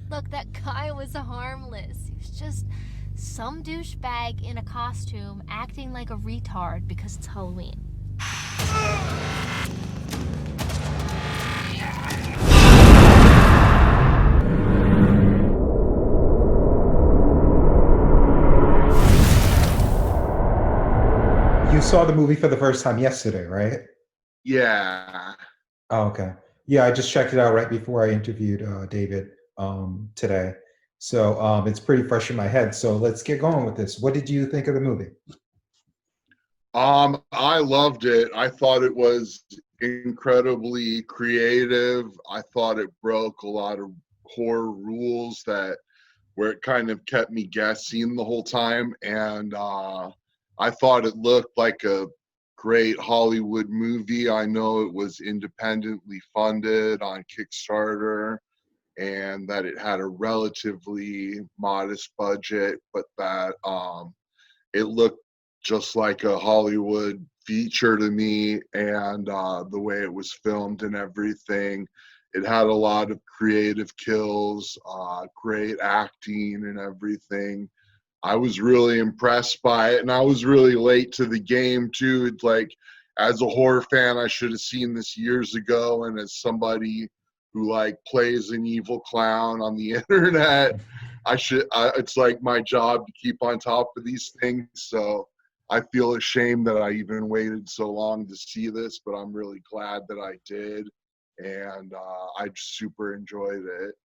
Look, that guy was harmless. He was just some douchebag in a costume acting like a retard because it's Halloween. You saw the movie for the first time yesterday, right? Yeah. Oh, okay. Yeah, I just checked it out right before I interviewed David today. So it's pretty fresh in my head. So let's get going with this. What did you think of the movie? I loved it. I thought it was incredibly creative. I thought it broke a lot of horror rules that where it kind of kept me guessing the whole time. And I thought it looked like a great Hollywood movie. I know it was independently funded on Kickstarter and that it had a relatively modest budget, but that it looked just like a Hollywood feature to me, and the way it was filmed and everything. It had a lot of creative kills, great acting, and everything. I was really impressed by it, and I was really late to the game too. It's like, as a horror fan, I should have seen this years ago, and as somebody who like plays an evil clown on the internet, it's like my job to keep on top of these things. So I feel ashamed that I even waited so long to see this, but I'm really glad that I did, and I super enjoyed it.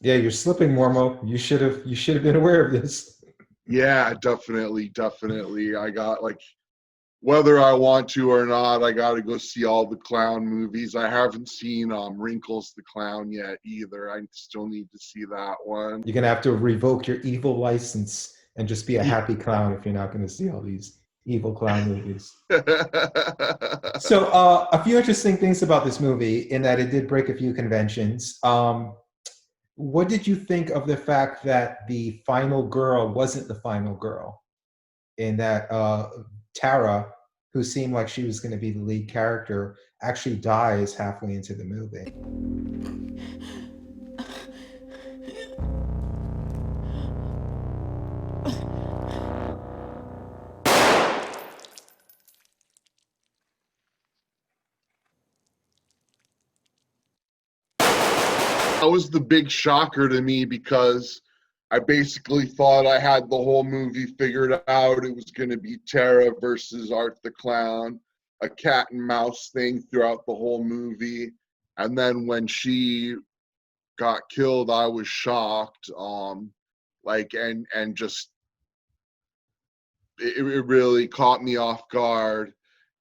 Yeah, you're slipping, Mormo. You should have been aware of this. Yeah, definitely, definitely. I got like, whether I want to or not, I got to go see all the clown movies. I haven't seen Wrinkles the Clown yet either. I still need to see that one. You're gonna have to revoke your evil license and just be a happy clown if you're not gonna see all these evil clown movies. So, a few interesting things about this movie in that it did break a few conventions. What did you think of the fact that the final girl wasn't the final girl? In that Tara, who seemed like she was going to be the lead character, actually dies halfway into the movie. That was the big shocker to me because I basically thought I had the whole movie figured out. It was going to be Tara versus Art the Clown, a cat and mouse thing throughout the whole movie. And then when she got killed, I was shocked. Like and just it really caught me off guard,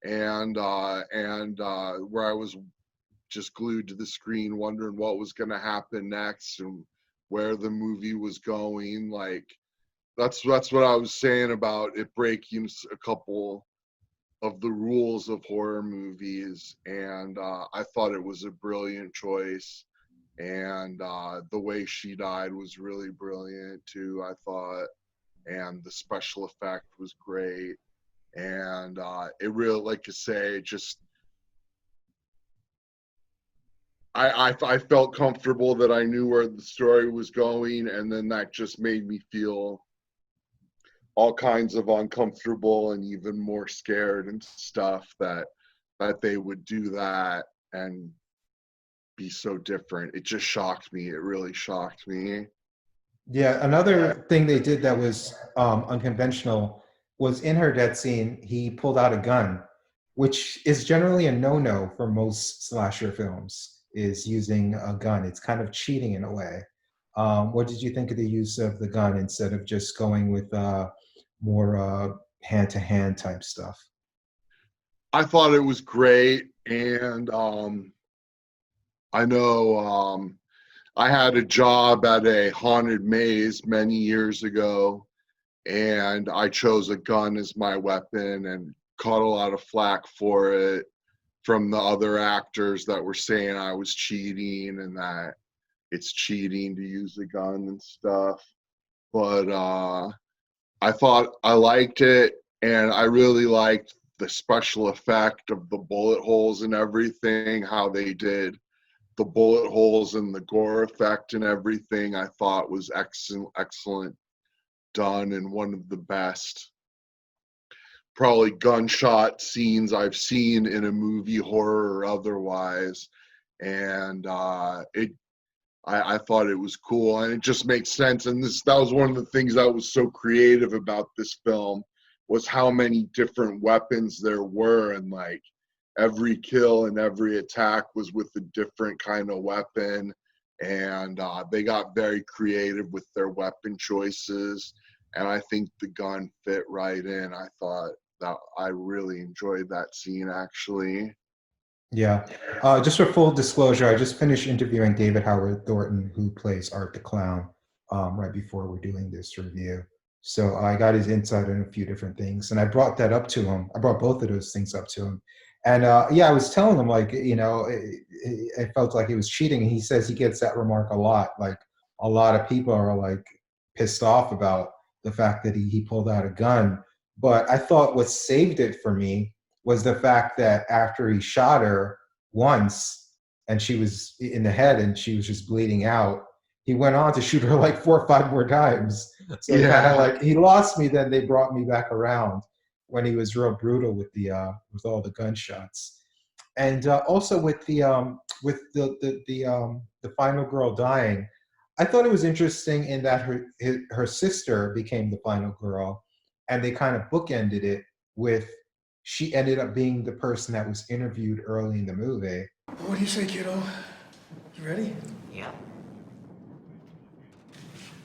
and where I was just glued to the screen, wondering what was going to happen next and where the movie was going. Like that's what I was saying about it breaking a couple of the rules of horror movies, and I thought it was a brilliant choice. And the way she died was really brilliant too, I thought, and the special effect was great. And it really, like I say, just I felt comfortable that I knew where the story was going, and then that just made me feel all kinds of uncomfortable and even more scared and stuff that they would do that and be so different. It just shocked me. It really shocked me. Yeah, another thing they did that was unconventional was in her death scene, he pulled out a gun, which is generally a no-no for most slasher films, is using a gun. It's kind of cheating in a way. What did you think of the use of the gun instead of just going with more hand-to-hand type stuff? I thought it was great, and I know I had a job at a haunted maze many years ago, and I chose a gun as my weapon and caught a lot of flack for it from the other actors that were saying I was cheating and that it's cheating to use a gun and stuff. But I thought I liked it, and I really liked the special effect of the bullet holes and everything, how they did the bullet holes and the gore effect and everything, I thought was excellent done, and one of the best probably gunshot scenes I've seen in a movie, horror or otherwise. And I thought it was cool, and it just makes sense. And that was one of the things that was so creative about this film, was how many different weapons there were, and like every kill and every attack was with a different kind of weapon. And they got very creative with their weapon choices, and I think the gun fit right in. I thought that I really enjoyed that scene, actually. Yeah. Just for full disclosure, I just finished interviewing David Howard Thornton, who plays Art the Clown, right before we're doing this review. So I got his insight on a few different things, and I brought that up to him. I brought both of those things up to him. And yeah, I was telling him, like, it felt like he was cheating. And he says he gets that remark a lot. Like, a lot of people are like pissed off about the fact that he pulled out a gun. But I thought what saved it for me was the fact that after he shot her once and she was in the head and she was just bleeding out, he went on to shoot her like 4 or 5 more times. So Yeah. kind of like, he lost me, then they brought me back around when he was real brutal with all the gunshots. And also with the final girl dying, I thought it was interesting in that her sister became the final girl, and they kind of bookended it with, she ended up being the person that was interviewed early in the movie. What do you say, kiddo? You ready? Yeah.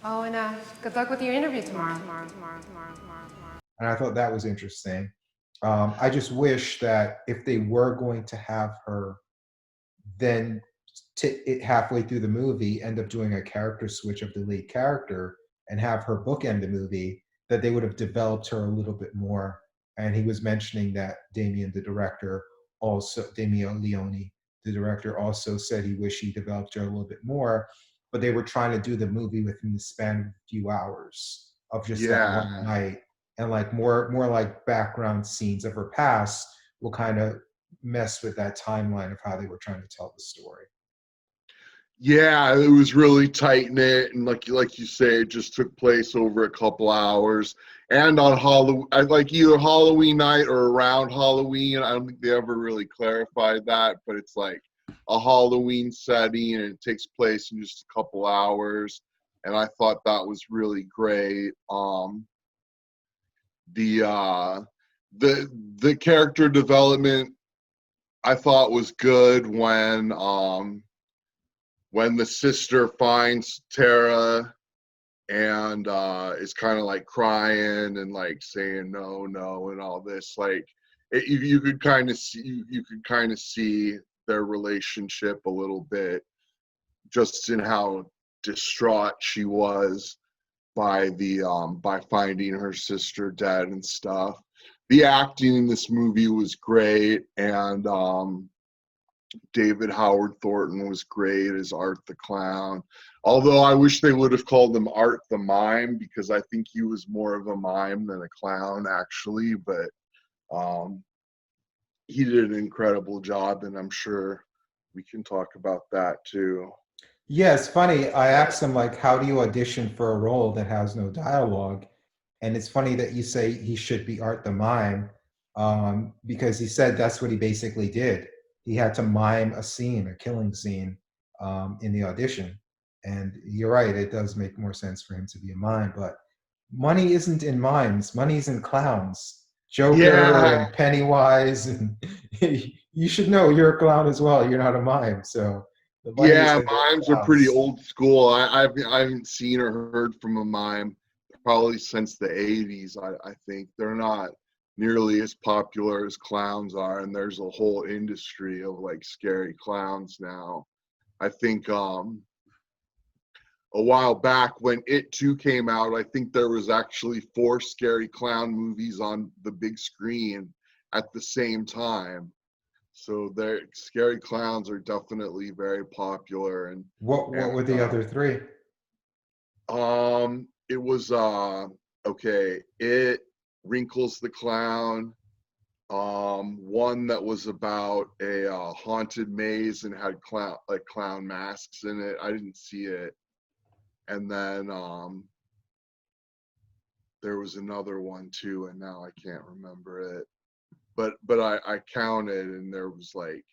Oh, and good luck with your interview tomorrow. And I thought that was interesting. I just wish that if they were going to have her then halfway through the movie end up doing a character switch of the lead character and have her bookend the movie, that they would have developed her a little bit more. And he was mentioning that Damien, the director, Damien Leone, the director, also said he wished he developed her a little bit more, but they were trying to do the movie within the span of a few hours of just that one night. And like more like background scenes of her past will kind of mess with that timeline of how they were trying to tell the story. Yeah, it was really tight knit, and like you say, it just took place over a couple hours. And on Halloween, like either Halloween night or around Halloween. I don't think they ever really clarified that, but it's like a Halloween setting, and it takes place in just a couple hours. And I thought that was really great. The character development I thought was good when the sister finds Tara and is kind of like crying and like saying no and all this, like you could kind of see their relationship a little bit, just in how distraught she was by finding her sister dead and stuff. The acting in this movie was great, and David Howard Thornton was great as Art the Clown. Although I wish they would have called him Art the Mime, because I think he was more of a mime than a clown, actually. But he did an incredible job, and I'm sure we can talk about that too. Yeah, it's funny. I asked him, like, how do you audition for a role that has no dialogue? And it's funny that you say he should be Art the Mime, because he said that's what he basically did. He had to mime a scene, a killing scene, in the audition. And you're right, it does make more sense for him to be a mime. But money isn't in mimes, money's in clowns. Joker and Pennywise, and you should know you're a clown as well. You're not a mime, so. Yeah, mimes are pretty old school. I haven't seen or heard from a mime probably since the 80s. I think they're not nearly as popular as clowns are, and there's a whole industry of like scary clowns now. I think a while back when It 2 came out, I think there was actually 4 scary clown movies on the big screen at the same time. So their scary clowns are definitely very popular. And what were the other 3? It was It, Wrinkles the Clown, One that was about a haunted maze and had clown masks in it. I didn't see it. And then there was another one too, and now I can't remember it. But I counted, and there was like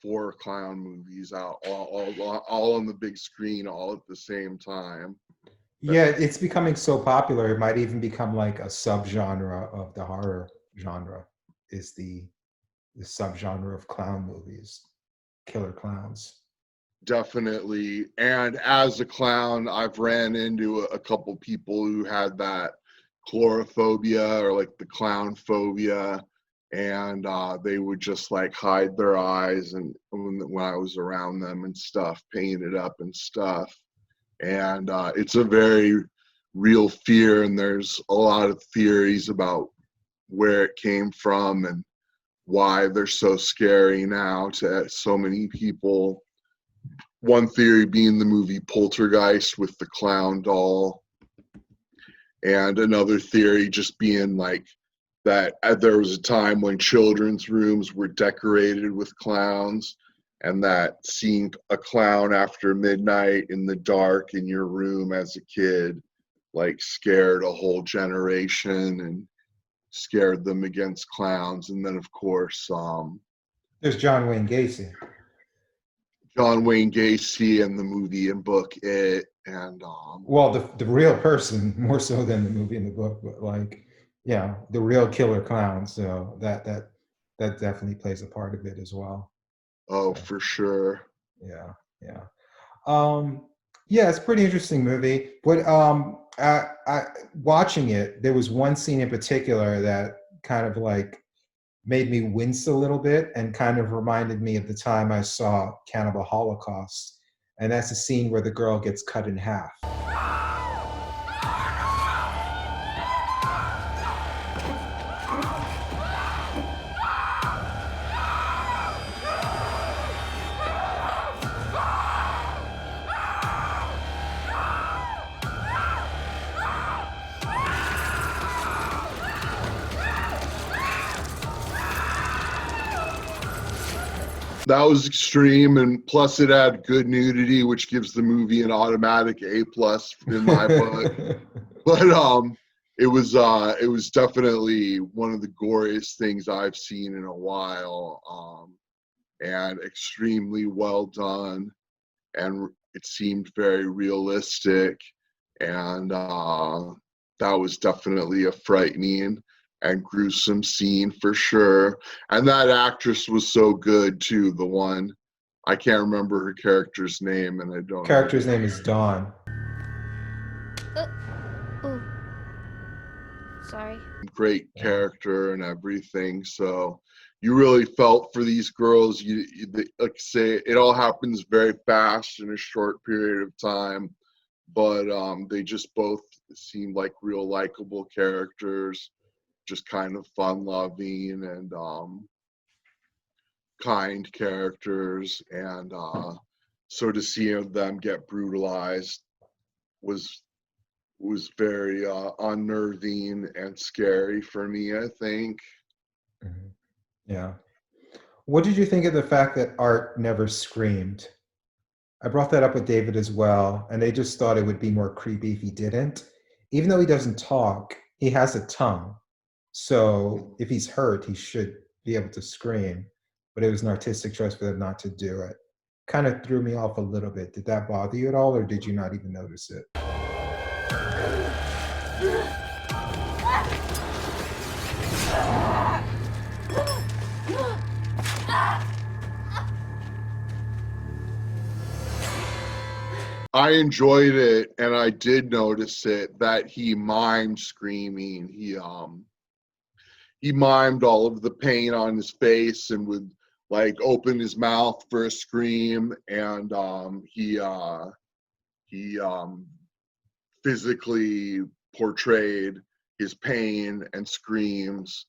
4 clown movies out, all on the big screen, all at the same time. Yeah, it's becoming so popular. It might even become like a subgenre of the horror genre. Is the subgenre of clown movies, killer clowns. Definitely. And as a clown, I've ran into a couple people who had that chlorophobia or like the clown phobia, and they would just like hide their eyes and when I was around them and stuff, paint it up and stuff. And it's a very real fear, and there's a lot of theories about where it came from and why they're so scary now to so many people. One theory being the movie Poltergeist with the clown doll, and another theory just being like that there was a time when children's rooms were decorated with clowns, and that seeing a clown after midnight in the dark in your room as a kid like scared a whole generation and scared them against clowns. And then of course There's John Wayne Gacy. John Wayne Gacy and the movie and book It, and Well, the real person more so than the movie and the book, but like, yeah, the real killer clown. So that definitely plays a part of it as well. oh, So, for sure. yeah, yeah. Yeah, it's a pretty interesting movie. But I watching it, there was one scene in particular that kind of like made me wince a little bit and kind of reminded me of the time I saw Cannibal Holocaust. And that's a scene where the girl gets cut in half. That was extreme, and plus it had good nudity, which gives the movie an automatic A+ in my book. But it was definitely one of the goriest things I've seen in a while, and extremely well done, and it seemed very realistic, and that was definitely a frightening and gruesome scene for sure. And that actress was so good too. The one, I can't remember her character's name, and I don't. Character's name is Dawn. Oh, sorry. Great character and everything. So you really felt for these girls. You like say it all happens very fast in a short period of time, but they just both seemed like real likable characters. Just kind of fun-loving and kind characters, and so to see them get brutalized was very unnerving and scary for me, I think. Mm-hmm. Yeah. What did you think of the fact that Art never screamed? I brought that up with David as well, and they just thought it would be more creepy if he didn't. Even though he doesn't talk, he has a tongue. So if he's hurt, he should be able to scream. But it was an artistic choice for them not to do it. Kind of threw me off a little bit. Did that bother you at all, or did you not even notice it? I enjoyed it, and I did notice it that he mimed screaming. He mimed all of the pain on his face and would like open his mouth for a scream, and he physically portrayed his pain and screams,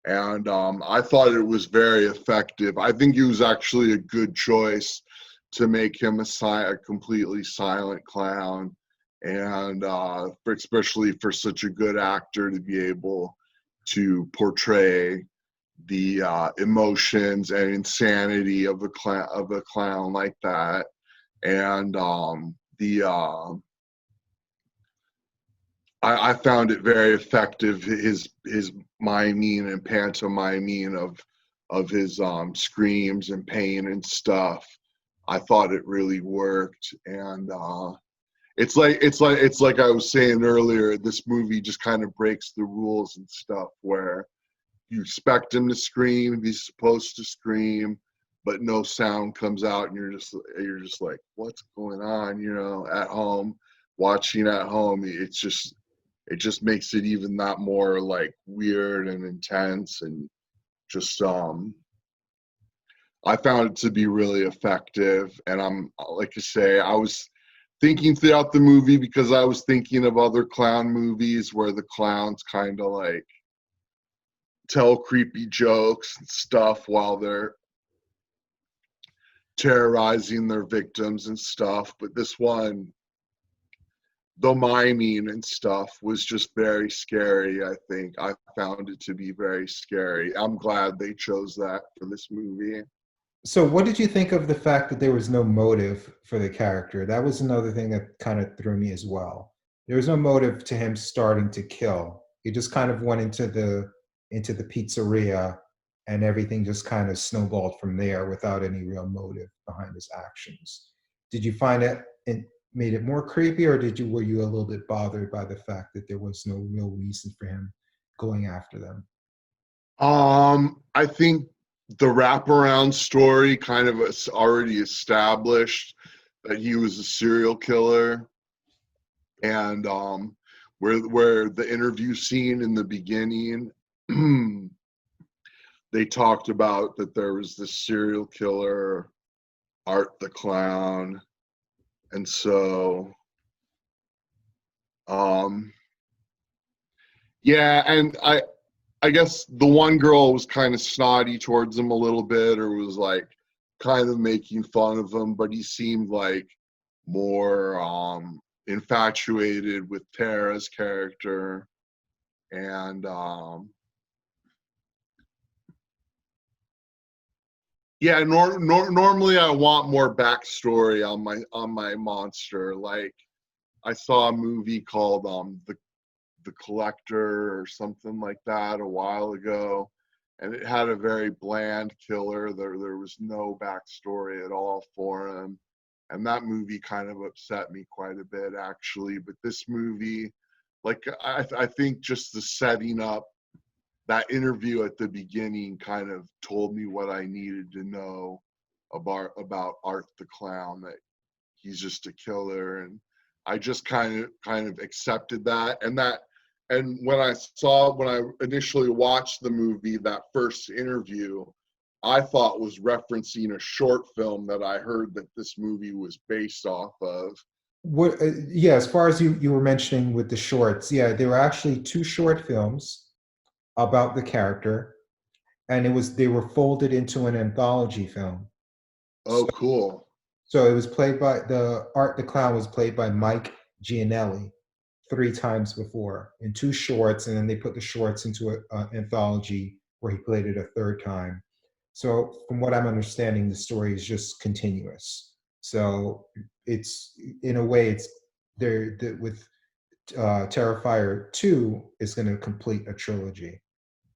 and I thought it was very effective. I think it was actually a good choice to make him a completely silent clown, and especially for such a good actor to be able to portray the emotions and insanity of a clown like that. And I found it very effective, his miming and pantomiming of his screams and pain and stuff. I thought it really worked. And it's like I was saying earlier, this movie just kind of breaks the rules and stuff, where you expect him to scream, he's supposed to scream, but no sound comes out, and you're just like, what's going on? You know, at home, watching at home, it just makes it even that more like weird and intense, and just I found it to be really effective. And I'm, like I say, I was thinking throughout the movie, because I was thinking of other clown movies where the clowns kind of like tell creepy jokes and stuff while they're terrorizing their victims and stuff. But this one, the miming and stuff was just very scary. I think I found it to be very scary. I'm glad they chose that for this movie. So what did you think of the fact that there was no motive for the character? That was another thing that kind of threw me as well. There was no motive to him starting to kill. He just kind of went into the pizzeria, and everything just kind of snowballed from there without any real motive behind his actions. Did you find it made it more creepy, or were you a little bit bothered by the fact that there was no real reason for him going after them? I think the wraparound story kind of already established that he was a serial killer, and where the interview scene in the beginning, they talked about that there was this serial killer, Art the Clown, and so yeah, and I guess the one girl was kind of snotty towards him a little bit, or was like kind of making fun of him, but he seemed like more infatuated with Tara's character. And yeah, normally I want more backstory on my monster. Like, I saw a movie called the Collector or something like that a while ago, and it had a very bland killer. There was no backstory at all for him, and that movie kind of upset me quite a bit, actually. But this movie, like, I think just the setting up, that interview at the beginning kind of told me what I needed to know about Art the Clown, that he's just a killer. And I just kind of accepted that. And when I initially watched the movie, that first interview, I thought was referencing a short film that I heard that this movie was based off of. What? Yeah, as far as you were mentioning with the shorts, yeah, there were actually 2 short films about the character, and they were folded into an anthology film. Oh, cool. So it was played by Art the Clown was played by Mike Gianelli 3 times before in 2 shorts, and then they put the shorts into an anthology where he played it a 3rd time. So from what I'm understanding, the story is just continuous. So it's, in a way, it's there with Terrifier 2 is going to complete a trilogy,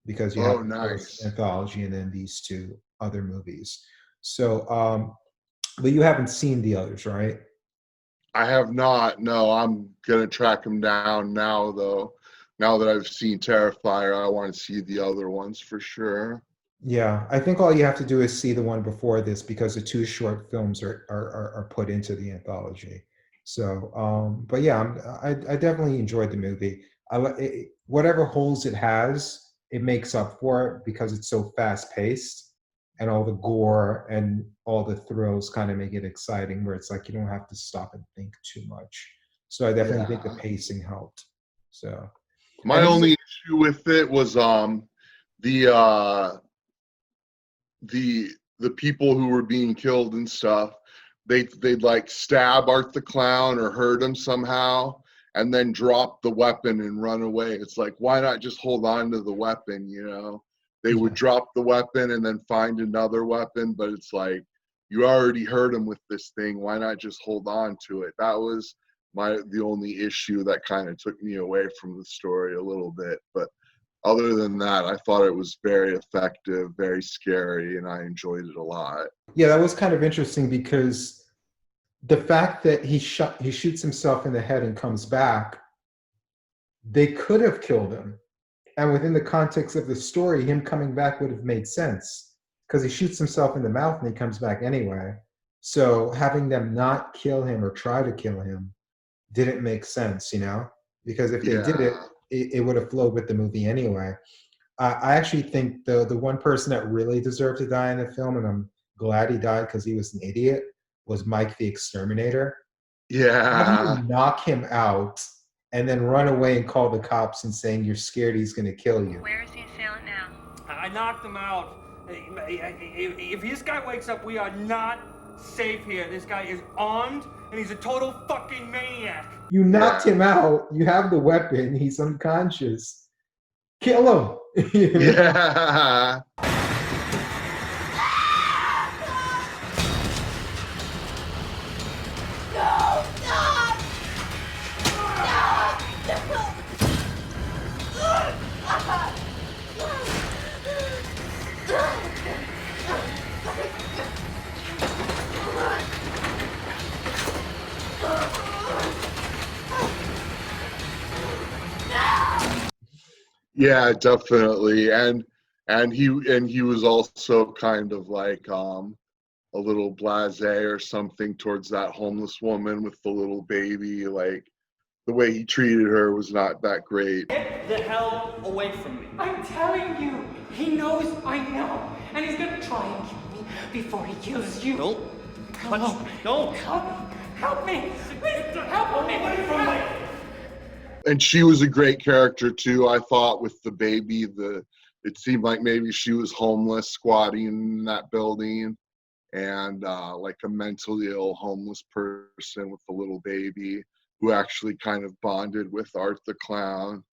because you have the nice. first anthology and then these 2 other movies. So, but you haven't seen the others, right? I have not. No, I'm gonna track him down now, though. Now that I've seen Terrifier, I want to see the other ones for sure. Yeah, I think all you have to do is see the one before this, because the 2 short films are put into the anthology. So, but yeah, I definitely enjoyed the movie. Whatever holes it has, it makes up for it, because it's so fast paced, and all the gore and all the thrills kind of make it exciting, where it's like you don't have to stop and think too much. So I definitely think the pacing helped. So my only issue with it was the people who were being killed and stuff, they'd like stab Art the Clown or hurt him somehow, and then drop the weapon and run away. It's like, why not just hold on to the weapon, you know? They would drop the weapon and then find another weapon, but it's like, you already hurt him with this thing. Why not just hold on to it? That was the only issue that kind of took me away from the story a little bit. But other than that, I thought it was very effective, very scary, and I enjoyed it a lot. Yeah, that was kind of interesting because the fact that he shoots himself in the head and comes back, they could have killed him. And within the context of the story, him coming back would have made sense because he shoots himself in the mouth and he comes back anyway. So having them not kill him or try to kill him didn't make sense, you know? Because if they did it, it would have flowed with the movie anyway. I actually think the one person that really deserved to die in the film, and I'm glad he died because he was an idiot, was Mike the Exterminator. How do you knock him out and then run away and call the cops and saying you're scared he's going to kill you? Where is the assailant now? I knocked him out. If this guy wakes up, we are not safe here. This guy is armed, and he's a total fucking maniac. You knocked him out. You have the weapon. He's unconscious. Kill him. Yeah. Yeah, definitely. And he was also kind of like a little blasé or something towards that homeless woman with the little baby. Like, the way he treated her was not that great. Get the hell away from me. I'm telling you, he knows I know, and he's gonna try and kill me before he kills you. Don't touch me. Don't. Help me! Please, help me! Away from me! And she was a great character too, I thought, with the baby. It seemed like maybe she was homeless, squatting in that building, and like a mentally ill homeless person with a little baby who actually kind of bonded with Art the Clown.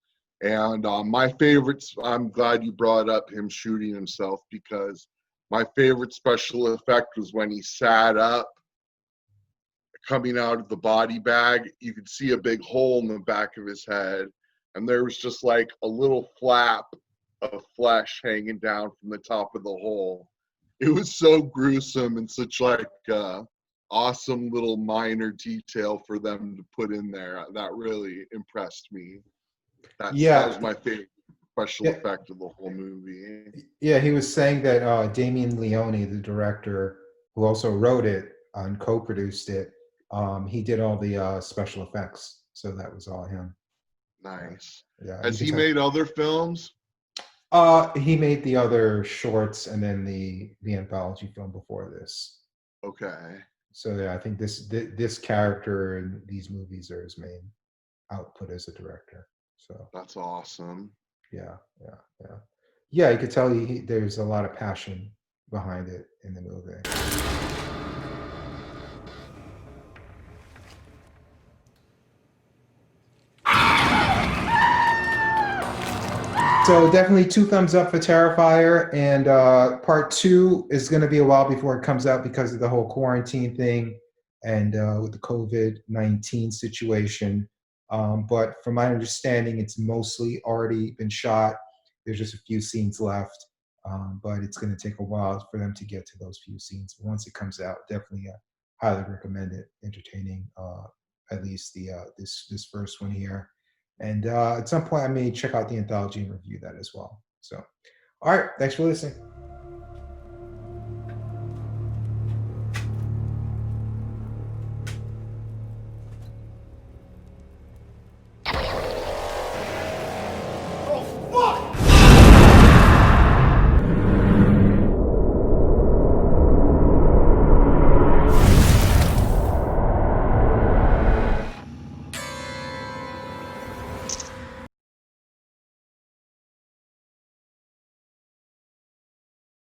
And my favorites, I'm glad you brought up him shooting himself, because my favorite special effect was when he sat up, coming out of the body bag. You could see a big hole in the back of his head, and there was just like a little flap of flesh hanging down from the top of the hole. It was so gruesome and such like awesome little minor detail for them to put in there. That really impressed me. That was my favorite special effect of the whole movie. Yeah, he was saying that Damien Leone, the director, who also wrote it and co-produced it, he did all the special effects, so that was all him. Nice. Yeah. Has he made other films? He made the other shorts and then the anthology film before this. Okay. So yeah, I think this character in these movies are his main output as a director. So that's awesome. Yeah. You could tell there's a lot of passion behind it in the movie. So definitely 2 thumbs up for Terrifier, and part 2 is going to be a while before it comes out because of the whole quarantine thing and with the COVID-19 situation. But from my understanding, it's mostly already been shot. There's just a few scenes left, but it's going to take a while for them to get to those few scenes. But once it comes out, definitely highly recommend it. Entertaining, at least this first one here. And at some point, I may check out the anthology and review that as well. So, all right, thanks for listening.